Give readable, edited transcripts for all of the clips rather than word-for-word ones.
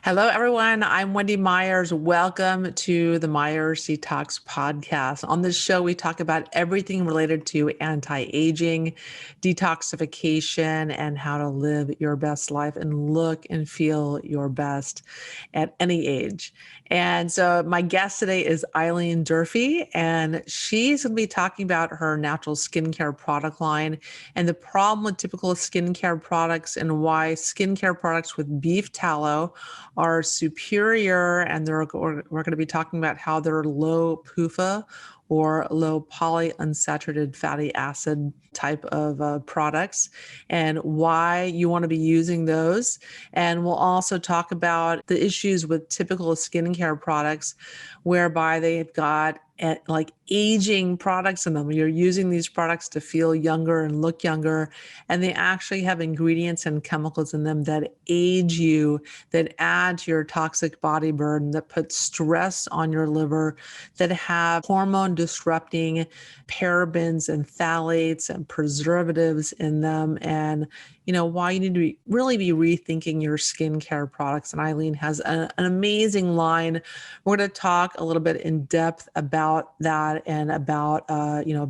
Hello, everyone. I'm Wendy Myers. Welcome to the Myers Detox podcast. On this show, we talk about everything related to anti-aging, detoxification, and how to live your best life and look and feel your best at any age. And so my guest today is Eileen Durfee, and she's going to be talking about her natural skincare product line and the problem with typical skincare products and why skincare products with beef tallow are superior, and we're going to be talking about how they're low PUFA or low polyunsaturated fatty acid type of products and why you want to be using those. And we'll also talk about the issues with typical skincare products whereby they've got like aging products in them. You're using these products to feel younger and look younger, and they actually have ingredients and chemicals in them that age you, that add to your toxic body burden, that put stress on your liver, that have hormone disrupting parabens and phthalates and preservatives in them, and why you need to really be rethinking your skincare products. And Eileen has an amazing line. We're going to talk a little bit in depth about that and about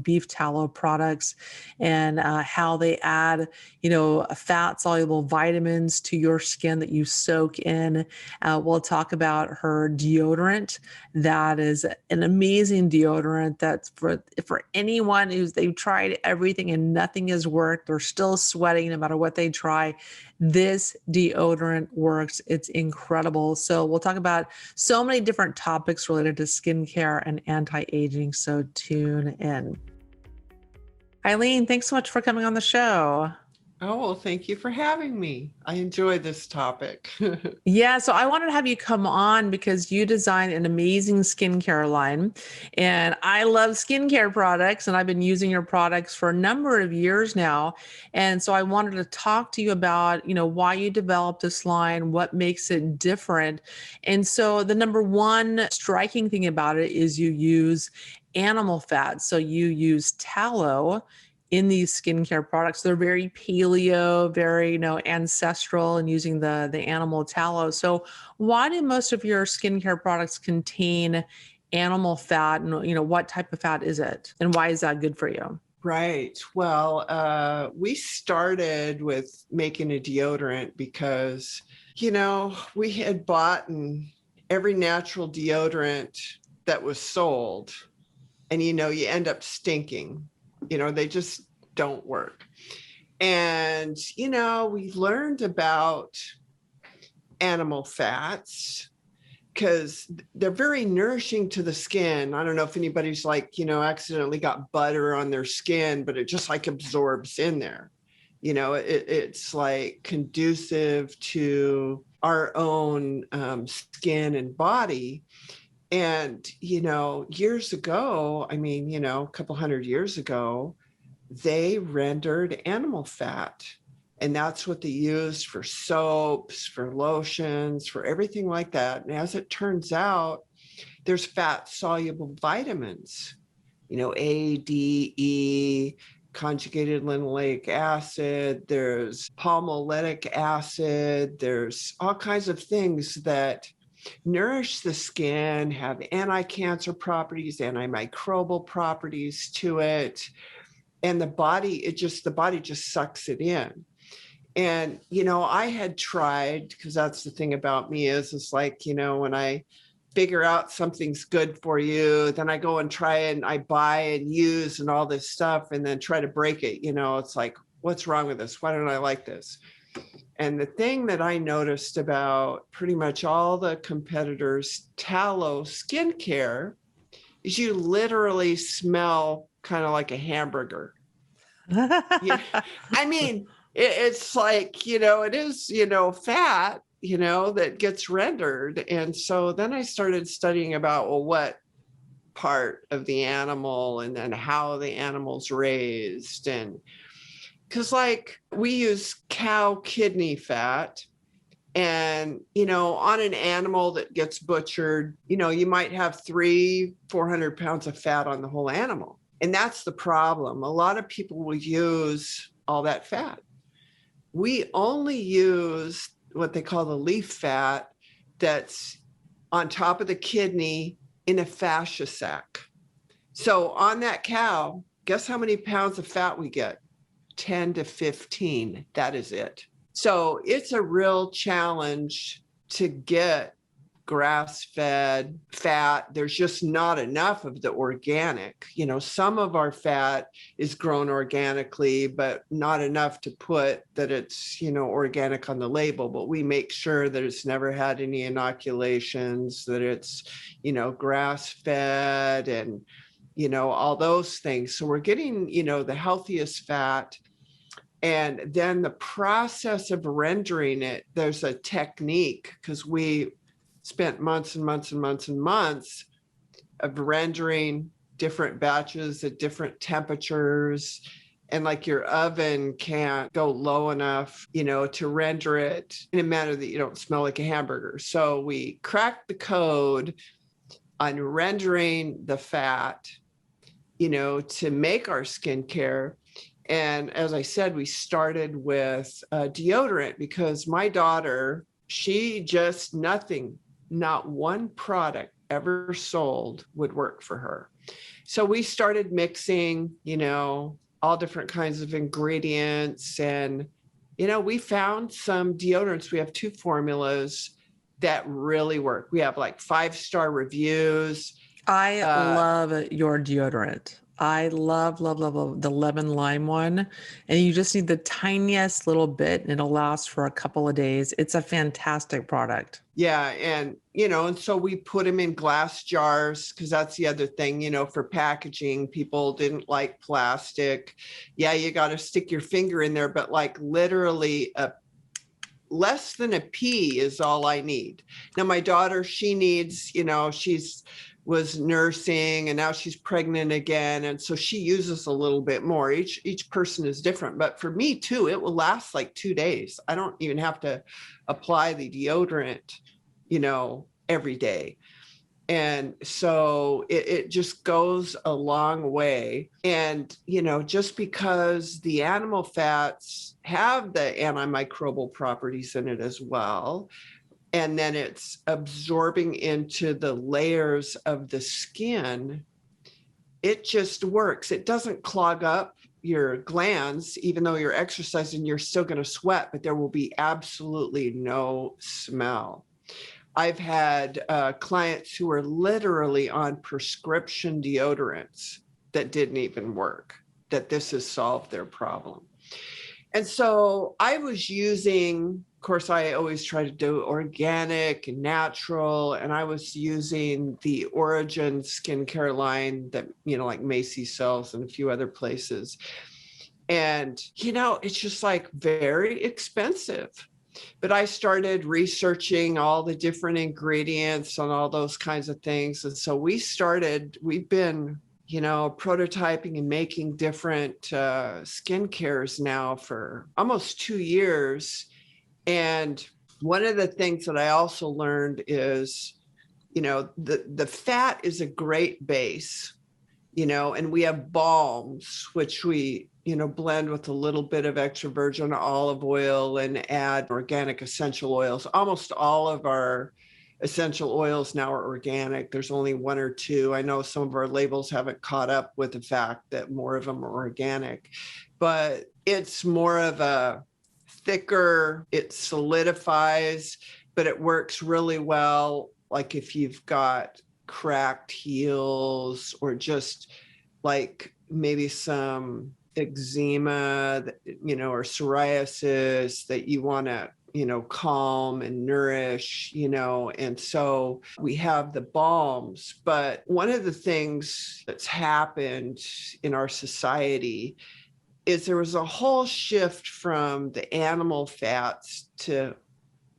beef tallow products and how they add fat soluble vitamins to your skin that you soak in. We'll talk about her deodorant. That is an amazing deodorant that's for anyone they've tried everything and nothing has worked. They're still sweating no matter what they try. This deodorant works. It's incredible. So we'll talk about so many different topics related to skincare and anti-aging. So tune in. Eileen, thanks so much for coming on the show. Oh, well, thank you for having me. I enjoy this topic. Yeah, so I wanted to have you come on because you design an amazing skincare line, and I love skincare products, and I've been using your products for a number of years now. And so I wanted to talk to you about, why you developed this line, what makes it different. And so the number one striking thing about it is you use animal fat. So you use tallow in these skincare products. They're very paleo, very, ancestral, and using the animal tallow. So why do most of your skincare products contain animal fat? And, what type of fat is it? And why is that good for you? Right. Well, we started with making a deodorant because, we had bought every natural deodorant that was sold, and, you end up stinking. They just don't work. And, we learned about animal fats because they're very nourishing to the skin. I don't know if anybody's accidentally got butter on their skin, but it just absorbs in there. It's conducive to our own skin and body. And, years ago, a couple hundred years ago, they rendered animal fat. And that's what they used for soaps, for lotions, for everything like that. And as it turns out, there's fat soluble vitamins, A, D, E, conjugated linoleic acid, there's palmoleic acid, there's all kinds of things that nourish the skin, have anti-cancer properties, antimicrobial properties to it. And the body just sucks it in. And, I had tried, because that's the thing about me is when I figure out something's good for you, then I go and try and I buy and use and all this stuff and then try to break it. It's like, what's wrong with this? Why don't I like this? And the thing that I noticed about pretty much all the competitors' tallow skincare is you literally smell kind of like a hamburger. It's it is, fat, that gets rendered. And so then I started studying about, well, what part of the animal and then how the animal's raised. And because we use cow kidney fat, and, on an animal that gets butchered, you might have 300-400 pounds of fat on the whole animal. And that's the problem. A lot of people will use all that fat. We only use what they call the leaf fat that's on top of the kidney in a fascia sac. So on that cow, guess how many pounds of fat we get? 10 to 15. That is it. So it's a real challenge to get grass-fed fat. There's just not enough of the organic. Some of our fat is grown organically, but not enough to put that it's, organic on the label. But we make sure that it's never had any inoculations, that it's, grass-fed and, all those things. So we're getting, the healthiest fat. And then the process of rendering it, there's a technique, because we spent months and months and months and months of rendering different batches at different temperatures. And like your oven can't go low enough, to render it in a manner that you don't smell like a hamburger. So we cracked the code on rendering the fat, to make our skincare. And as I said, we started with deodorant because my daughter, she just not one product ever sold would work for her. So we started mixing, all different kinds of ingredients. And, we found some deodorants. We have 2 formulas that really work. We have like 5-star reviews. I love your deodorant. I love the lemon lime one. And you just need the tiniest little bit and it'll last for a couple of days. It's a fantastic product. Yeah. And, and so we put them in glass jars because that's the other thing, for packaging. People didn't like plastic. Yeah, you got to stick your finger in there, but like literally less than a pea is all I need. Now, my daughter, she needs, was nursing and now she's pregnant again. And so she uses a little bit more. Each person is different. But for me too, it will last like 2 days. I don't even have to apply the deodorant, every day. And so it just goes a long way. And, just because the animal fats have the antimicrobial properties in it as well, and then it's absorbing into the layers of the skin, it just works. It doesn't clog up your glands. Even though you're exercising, you're still going to sweat, but there will be absolutely no smell. I've had clients who are literally on prescription deodorants that didn't even work, that this has solved their problem. And so I was using, of course, I always try to do organic and natural. And I was using the Origin skincare line that, like Macy's sells and a few other places. And, it's just like very expensive. But I started researching all the different ingredients and all those kinds of things. And so we've been, prototyping and making different skincares now for almost 2 years. And one of the things that I also learned is, the fat is a great base, and we have balms, which we, blend with a little bit of extra virgin olive oil and add organic essential oils. Almost all of our essential oils now are organic. There's only 1 or 2. I know some of our labels haven't caught up with the fact that more of them are organic, but it's more of a thicker, it solidifies, but it works really well. Like if you've got cracked heels or just like maybe some eczema, or psoriasis that you want to, calm and nourish, and so we have the balms. But one of the things that's happened in our society is there was a whole shift from the animal fats to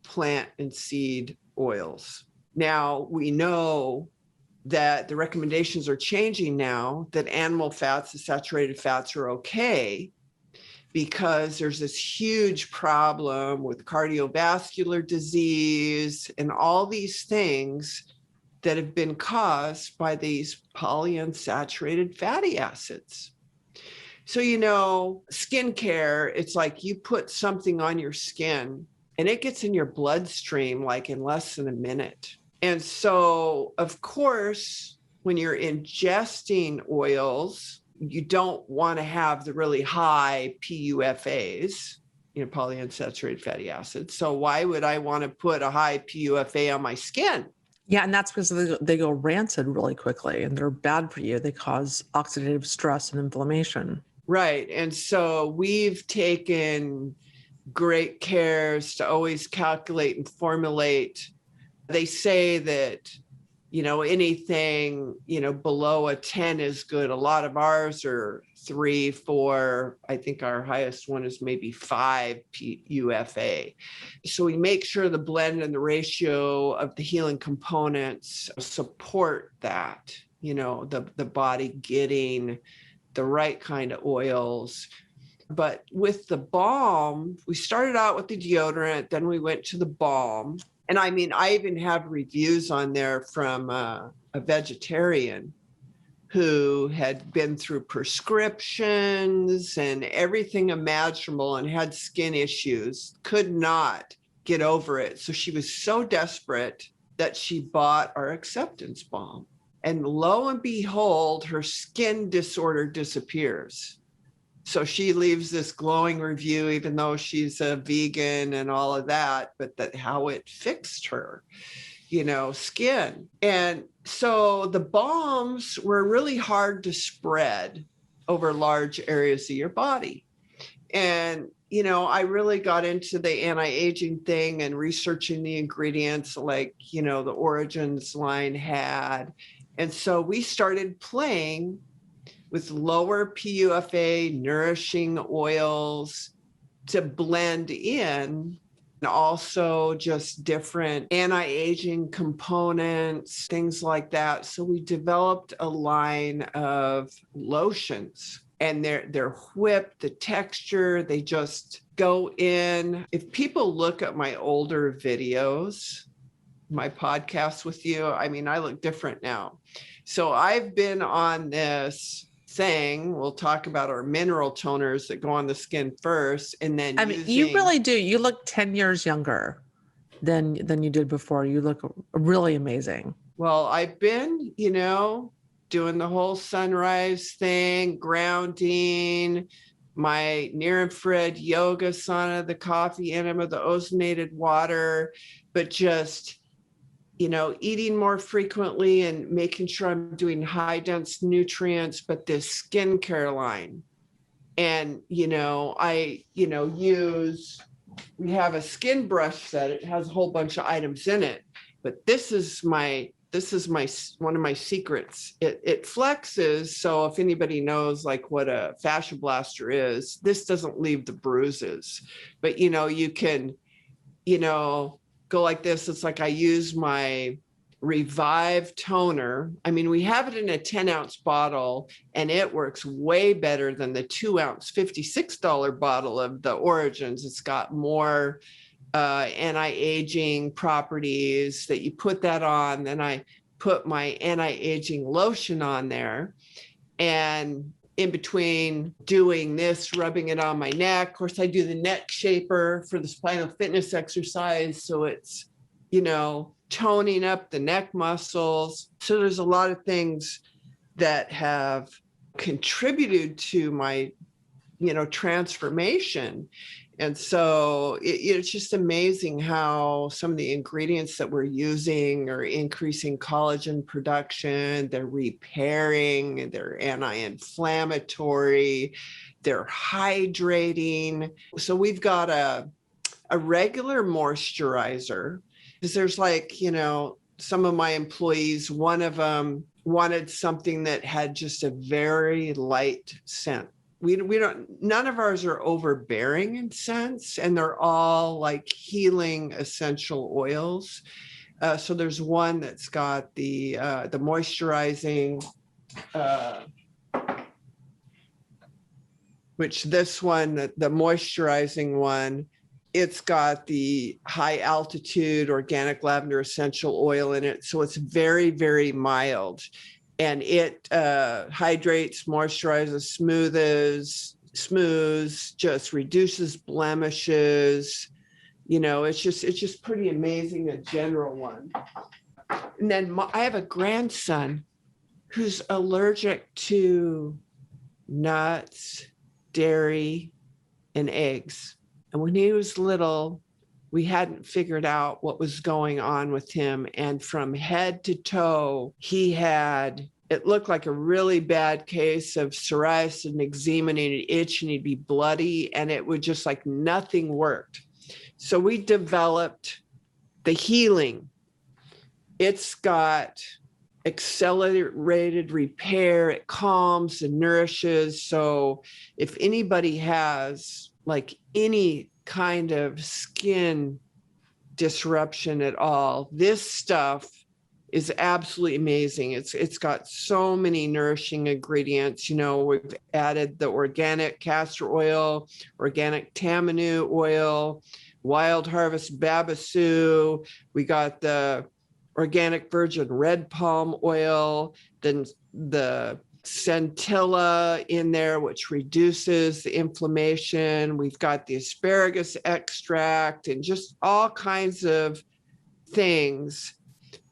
plant and seed oils. Now we know that the recommendations are changing now, that animal fats, the saturated fats, are okay, because there's this huge problem with cardiovascular disease and all these things that have been caused by these polyunsaturated fatty acids. So, skincare, it's like you put something on your skin and it gets in your bloodstream like in less than a minute. And so, of course, when you're ingesting oils, you don't want to have the really high PUFAs, polyunsaturated fatty acids. So why would I want to put a high PUFA on my skin? Yeah, and that's because they go rancid really quickly and they're bad for you. They cause oxidative stress and inflammation. Right. And so we've taken great cares to always calculate and formulate. They say that, anything, below a 10 is good. A lot of ours are 3, 4. I think our highest one is maybe 5 PUFA. So we make sure the blend and the ratio of the healing components support that, the body getting the right kind of oils. But with the balm, we started out with the deodorant, then we went to the balm. And I mean, I even have reviews on there from a vegetarian who had been through prescriptions and everything imaginable and had skin issues, could not get over it. So she was so desperate that she bought our acceptance balm. And lo and behold, her skin disorder disappears. So she leaves this glowing review, even though she's a vegan and all of that, but that how it fixed her, skin. And so the balms were really hard to spread over large areas of your body. And, I really got into the anti-aging thing and researching the ingredients like, the Origins line had. And so we started playing with lower PUFA nourishing oils to blend in, and also just different anti-aging components, things like that. So we developed a line of lotions, and they're whipped, the texture, they just go in. If people look at my older videos, my podcast with you, I mean, I look different now. So I've been on this thing. We'll talk about our mineral toners that go on the skin first, and then you really do. You look 10 years younger than you did before. You look really amazing. Well, I've been, doing the whole sunrise thing, grounding, my near infrared yoga sauna, the coffee enema, the ozonated water, but just eating more frequently and making sure I'm doing high dense nutrients, but this skincare line. And, we have a skin brush set. It has a whole bunch of items in it, but this is one of my secrets. It flexes. So if anybody knows like what a fascia blaster is, this doesn't leave the bruises, but you can, go like this. It's like I use my Revive toner. I mean, we have it in a 10-ounce bottle, and it works way better than the 2-ounce $56 bottle of the Origins. It's got more anti-aging properties that you put that on. Then I put my anti-aging lotion on there, and in between doing this, rubbing it on my neck. Of course, I do the neck shaper for the spinal fitness exercise. So it's, toning up the neck muscles. So there's a lot of things that have contributed to my, transformation. And so it's just amazing how some of the ingredients that we're using are increasing collagen production, they're repairing, they're anti-inflammatory, they're hydrating. So we've got a regular moisturizer, because there's like, some of my employees, one of them wanted something that had just a very light scent. We don't, none of ours are overbearing in scents, and they're all like healing essential oils. So there's one that's got the moisturizing, which this one, the moisturizing one, it's got the high altitude organic lavender essential oil in it. So it's very, very mild. And it hydrates, moisturizes, smooths, just reduces blemishes, It's just pretty amazing, a general one. And then I have a grandson who's allergic to nuts, dairy, and eggs. And when he was little, we hadn't figured out what was going on with him. And from head to toe, it looked like a really bad case of psoriasis and eczema, and he'd itch and he'd be bloody, and it would just like nothing worked. So we developed the healing. It's got accelerated repair. It calms and nourishes. So if anybody has like any kind of skin disruption at all, this stuff is absolutely amazing. It's got so many nourishing ingredients. We've added the organic castor oil, organic tamanu oil, wild harvest babassu. We got the organic virgin red palm oil, then the centilla in there, which reduces the inflammation. We've got the asparagus extract and just all kinds of things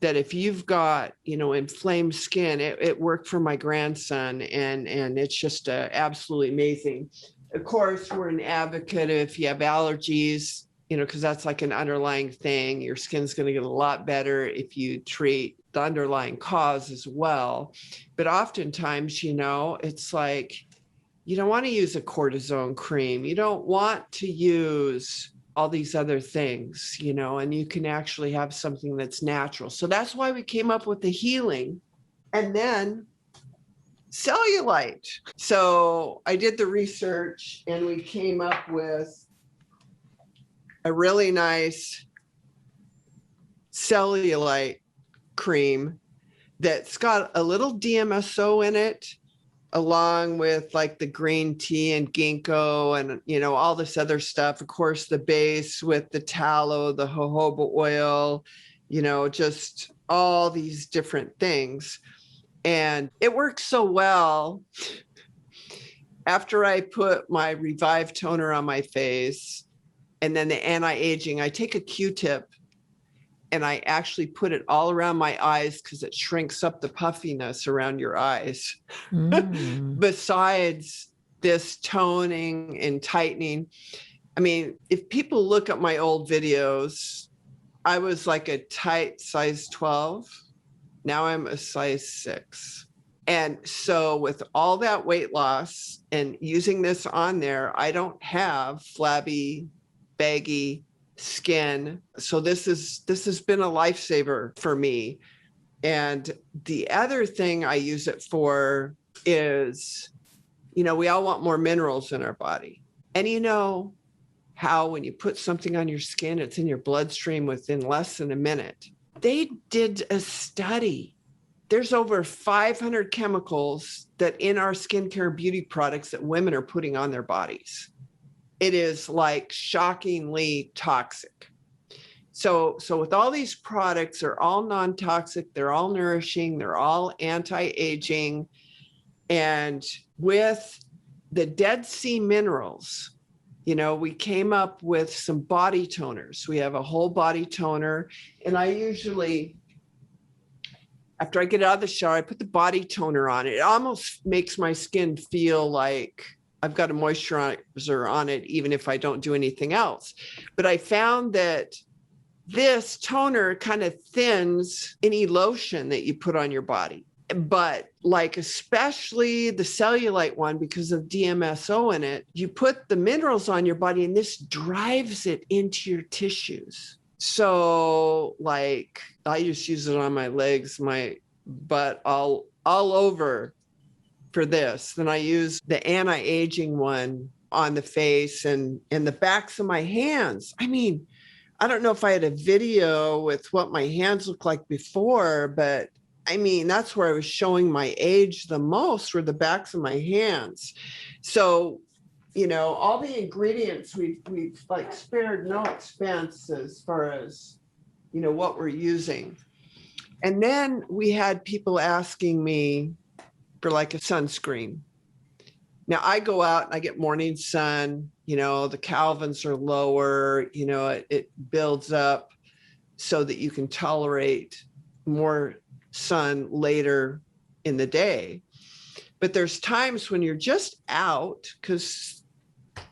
that if you've got, inflamed skin, it worked for my grandson, and it's just absolutely amazing. Of course, we're an advocate if you have allergies, because that's like an underlying thing. Your skin's going to get a lot better if you treat the underlying cause as well. But oftentimes, it's like, you don't want to use a cortisone cream. You don't want to use all these other things, and you can actually have something that's natural. So that's why we came up with the healing. And then cellulite. So I did the research and we came up with a really nice cellulite cream that's got a little DMSO in it, along with like the green tea and ginkgo and, all this other stuff. Of course, the base with the tallow, the jojoba oil, just all these different things. And it works so well. After I put my Revive toner on my face and then the anti-aging, I take a Q-tip and I actually put it all around my eyes because it shrinks up the puffiness around your eyes. Besides this toning and tightening, I mean, if people look at my old videos, I was like a tight size 12. Now I'm a size 6. And so with all that weight loss and using this on there, I don't have flabby, baggy skin. So this has been a lifesaver for me. And the other thing I use it for is, we all want more minerals in our body. And how when you put something on your skin, it's in your bloodstream within less than a minute. They did a study. There's over 500 chemicals that in our skincare beauty products that women are putting on their bodies. It is like shockingly toxic. So with all these products, they're all non-toxic, they're all nourishing, they're all anti-aging. And with the Dead Sea minerals, we came up with some body toners. We have a whole body toner. And I usually, after I get out of the shower, I put the body toner on. It almost makes my skin feel like I've got a moisturizer on it, even if I don't do anything else. But I found that this toner kind of thins any lotion that you put on your body. But like, especially the cellulite one, because of DMSO in it, you put the minerals on your body and this drives it into your tissues. So like, I just use it on my legs, my butt, all over for this. Then I use the anti-aging one on the face and the backs of my hands. I mean, I don't know if I had a video with what my hands looked like before, but I mean, that's where I was showing my age the most, were the backs of my hands. So, all the ingredients, we've like spared no expense as far as, what we're using. And then we had people asking me for like a sunscreen. Now I go out and I get morning sun, the Kelvins are lower, it builds up so that you can tolerate more sun later in the day. But there's times when you're just out, because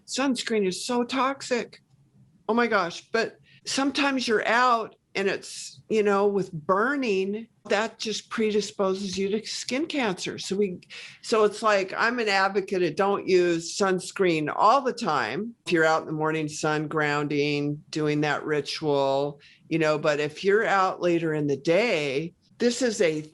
sunscreen is so toxic. Oh my gosh. But sometimes you're out and it's, with burning, that just predisposes you to skin cancer. So it's like, I'm an advocate of don't use sunscreen all the time. If you're out in the morning sun, grounding, doing that ritual, but if you're out later in the day, this is a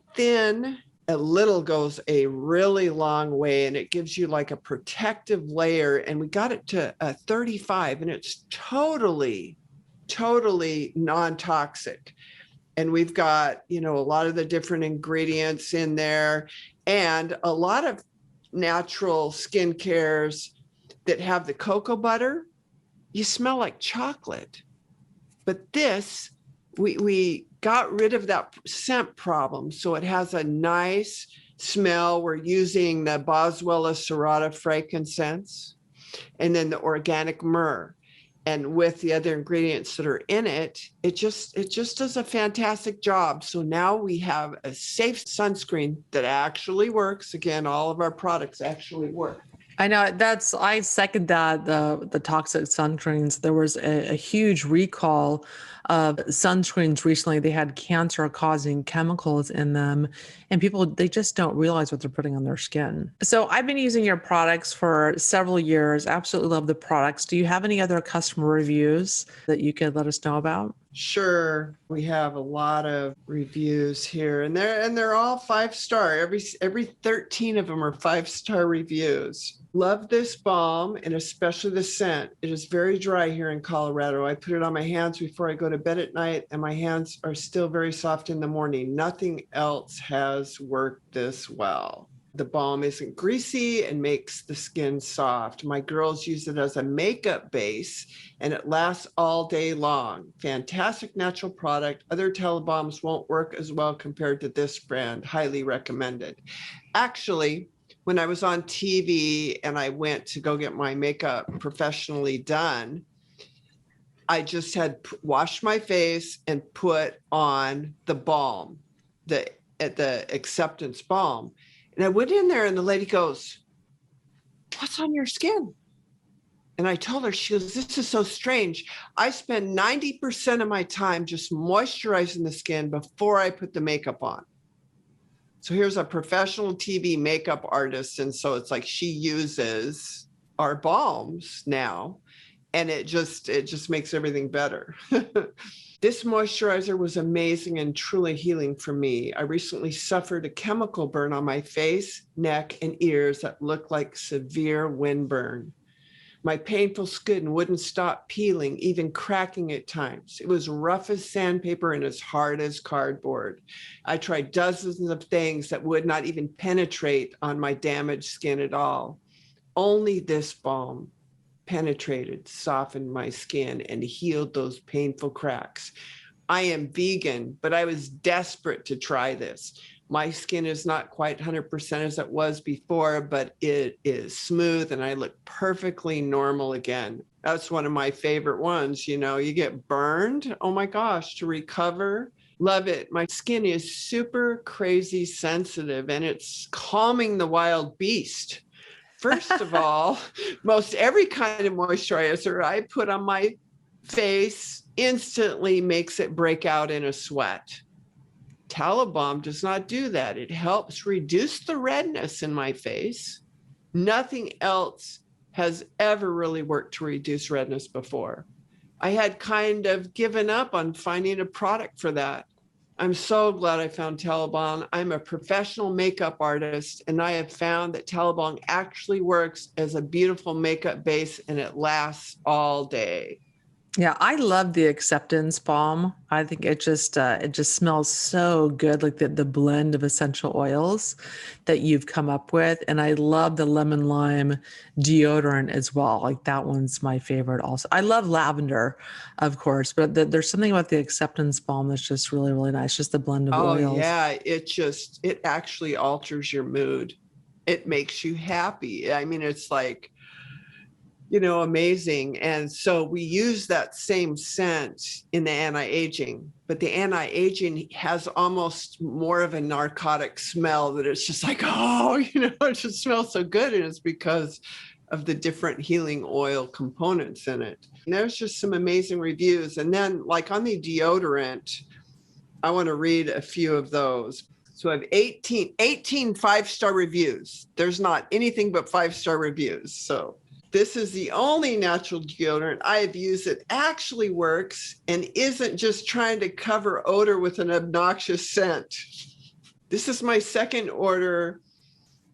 little goes a really long way, and it gives you like a protective layer. And we got it to 35, and it's totally non-toxic. And we've got, a lot of the different ingredients in there, and a lot of natural skincare that have the cocoa butter. You smell like chocolate. But this, we got rid of that scent problem. So it has a nice smell. We're using the Boswellia serrata frankincense and then the organic myrrh. And with the other ingredients that are in it, it just does a fantastic job. So now we have a safe sunscreen that actually works. Again, all of our products actually work. I know I second that, the toxic sunscreens. There was a huge recall of sunscreens recently. They had cancer causing chemicals in them, and people, they just don't realize what they're putting on their skin. So I've been using your products for several years. Absolutely love the products. Do you have any other customer reviews that you could let us know about? Sure. We have a lot of reviews here, and they're all 5-star. Every 13 of them are 5-star reviews. Love this balm, and especially the scent. It is very dry here in Colorado. I put it on my hands before I go to bed at night, and my hands are still very soft in the morning. Nothing else has worked this well. The balm isn't greasy and makes the skin soft. My girls use it as a makeup base, and it lasts all day long. Fantastic natural product. Other Tallow balms won't work as well compared to this brand. Highly recommended. Actually, when I was on TV and I went to go get my makeup professionally done, I just had washed my face and put on the balm, the acceptance balm. And I went in there and the lady goes, "What's on your skin?" And I told her, she goes, "This is so strange. I spend 90% of my time just moisturizing the skin before I put the makeup on." So here's a professional TV makeup artist. And so it's like she uses our balms now, and it just makes everything better. This moisturizer was amazing and truly healing for me. I recently suffered a chemical burn on my face, neck, and ears that looked like severe windburn. My painful skin wouldn't stop peeling, even cracking at times. It was rough as sandpaper and as hard as cardboard. I tried dozens of things that would not even penetrate on my damaged skin at all. Only this balm penetrated, softened my skin, and healed those painful cracks. I am vegan, but I was desperate to try this. My skin is not quite 100% as it was before, but it is smooth and I look perfectly normal again. That's one of my favorite ones. You get burned. Oh my gosh, to recover. Love it. My skin is super crazy sensitive, and it's calming the wild beast. First of all, most every kind of moisturizer I put on my face instantly makes it break out in a sweat. Tallow balm does not do that. It helps reduce the redness in my face. Nothing else has ever really worked to reduce redness before. I had kind of given up on finding a product for that. I'm so glad I found Tallow balm. I'm a professional makeup artist, and I have found that Tallow balm actually works as a beautiful makeup base, and it lasts all day. Yeah, I love the acceptance balm. I think it just smells so good, like the blend of essential oils that you've come up with. And I love the lemon lime deodorant as well. Like that one's my favorite also. I love lavender, of course, but there's something about the acceptance balm that's just really, really nice. Just the blend of oils. Oh yeah, it actually alters your mood. It makes you happy. I mean, it's like, you know, amazing. And so we use that same scent in the anti-aging, but the anti-aging has almost more of a narcotic smell that it's just like, oh, you know, it just smells so good. And it's because of the different healing oil components in it. And there's just some amazing reviews. And then like on the deodorant, I want to read a few of those. So I have 18 5-star reviews. There's not anything but 5-star reviews. So this is the only natural deodorant I have used that actually works and isn't just trying to cover odor with an obnoxious scent. This is my second order,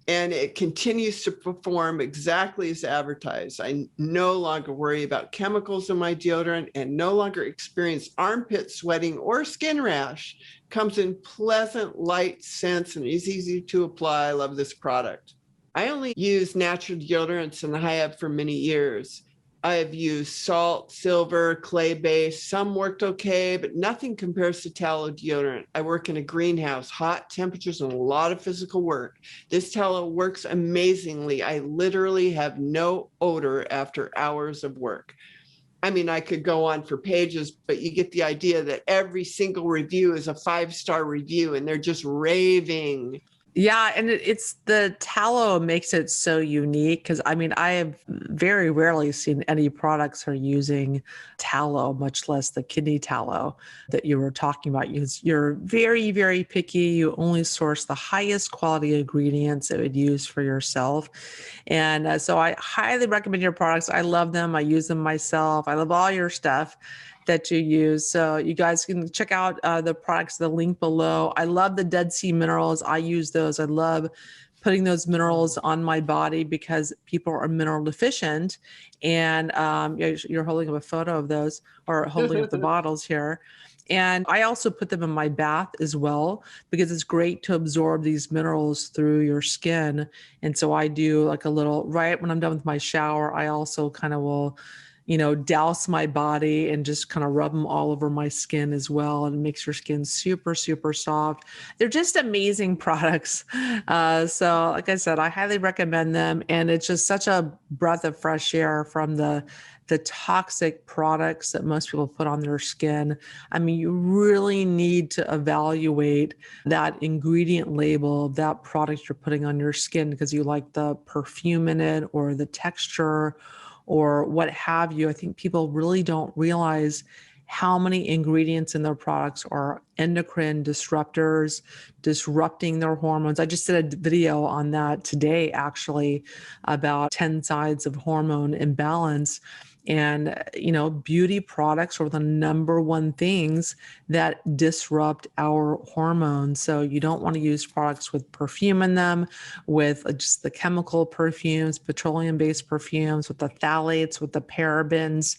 and it continues to perform exactly as advertised. I no longer worry about chemicals in my deodorant and no longer experience armpit sweating or skin rash. Comes in pleasant, light scents and is easy to apply. I love this product. I only use natural deodorants and I have for many years. I have used salt, silver, clay-based. Some worked okay, but nothing compares to tallow deodorant. I work in a greenhouse, hot temperatures, and a lot of physical work. This tallow works amazingly. I literally have no odor after hours of work. I mean, I could go on for pages, but you get the idea that every single review is a 5-star review and they're just raving. Yeah, and it's the tallow makes it so unique because I mean, I have very rarely seen any products are using tallow, much less the kidney tallow that you were talking about. You're very, very picky. You only source the highest quality ingredients that would use for yourself. And so I highly recommend your products. I love them. I use them myself. I love all your stuff that you use. So you guys can check out the products, the link below. I love the Dead Sea minerals. I use those. I love putting those minerals on my body because people are mineral deficient. And you're holding up a photo of those or holding up the bottles here. And I also put them in my bath as well because it's great to absorb these minerals through your skin. And so I do like a little, right when I'm done with my shower, I also kind of will douse my body and just kind of rub them all over my skin as well. And it makes your skin super, super soft. They're just amazing products. So like I said, I highly recommend them. And it's just such a breath of fresh air from the toxic products that most people put on their skin. I mean, you really need to evaluate that ingredient label of that product you're putting on your skin because you like the perfume in it or the texture or what have you. I think people really don't realize how many ingredients in their products are endocrine disruptors, disrupting their hormones. I just did a video on that today, actually, about 10 signs of hormone imbalance. And, beauty products are the number one things that disrupt our hormones. So you don't want to use products with perfume in them, with just the chemical perfumes, petroleum-based perfumes, with the phthalates, with the parabens.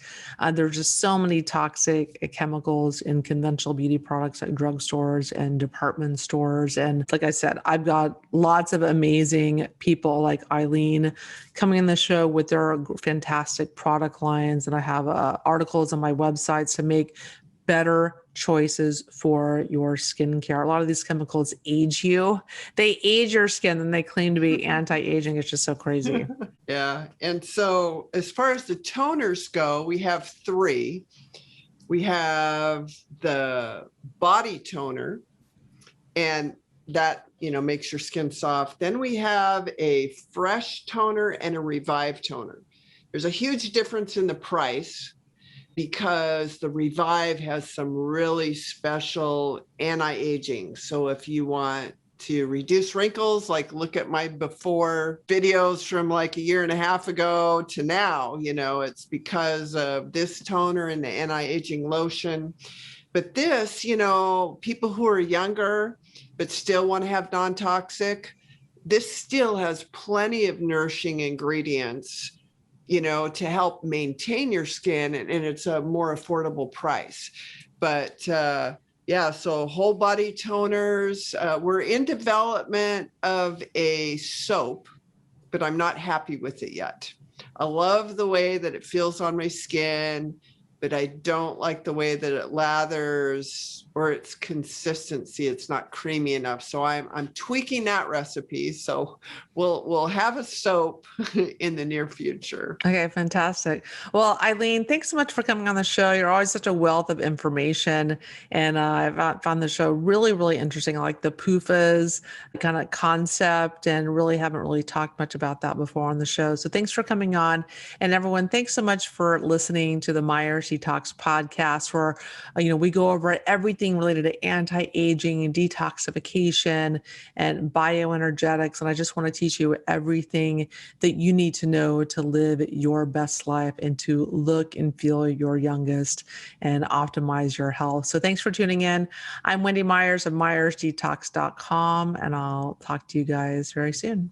There's just so many toxic chemicals in conventional beauty products at drugstores and department stores. And like I said, I've got lots of amazing people like Eileen coming in the show with their fantastic product lines. And I have articles on my websites to make better choices for your skincare. A lot of these chemicals age you. They age your skin and they claim to be anti-aging. It's just so crazy. Yeah. And so as far as the toners go, we have 3. We have the body toner, and that, makes your skin soft. Then we have a fresh toner and a revive toner. There's a huge difference in the price because the Revive has some really special anti-aging. So if you want to reduce wrinkles, like look at my before videos from like a year and a half ago to now, it's because of this toner and the anti-aging lotion. But this, people who are younger but still want to have non-toxic, this still has plenty of nourishing ingredients to help maintain your skin, and it's a more affordable price. But so whole body toners, we're in development of a soap, but I'm not happy with it yet. I love the way that it feels on my skin, but I don't like the way that it lathers or its consistency. It's not creamy enough. So I'm tweaking that recipe. So we'll have a soap in the near future. Okay, fantastic. Well, Eileen, thanks so much for coming on the show. You're always such a wealth of information, and I've found the show really, really interesting. I like the PUFAs kind of concept, and really haven't really talked much about that before on the show. So thanks for coming on, and everyone, thanks so much for listening to the Myers Detox podcast, where we go over everything related to anti-aging and detoxification and bioenergetics, and I just want to teach you everything that you need to know to live your best life and to look and feel your youngest and optimize your health. So thanks for tuning in. I'm Wendy Myers of MyersDetox.com, and I'll talk to you guys very soon.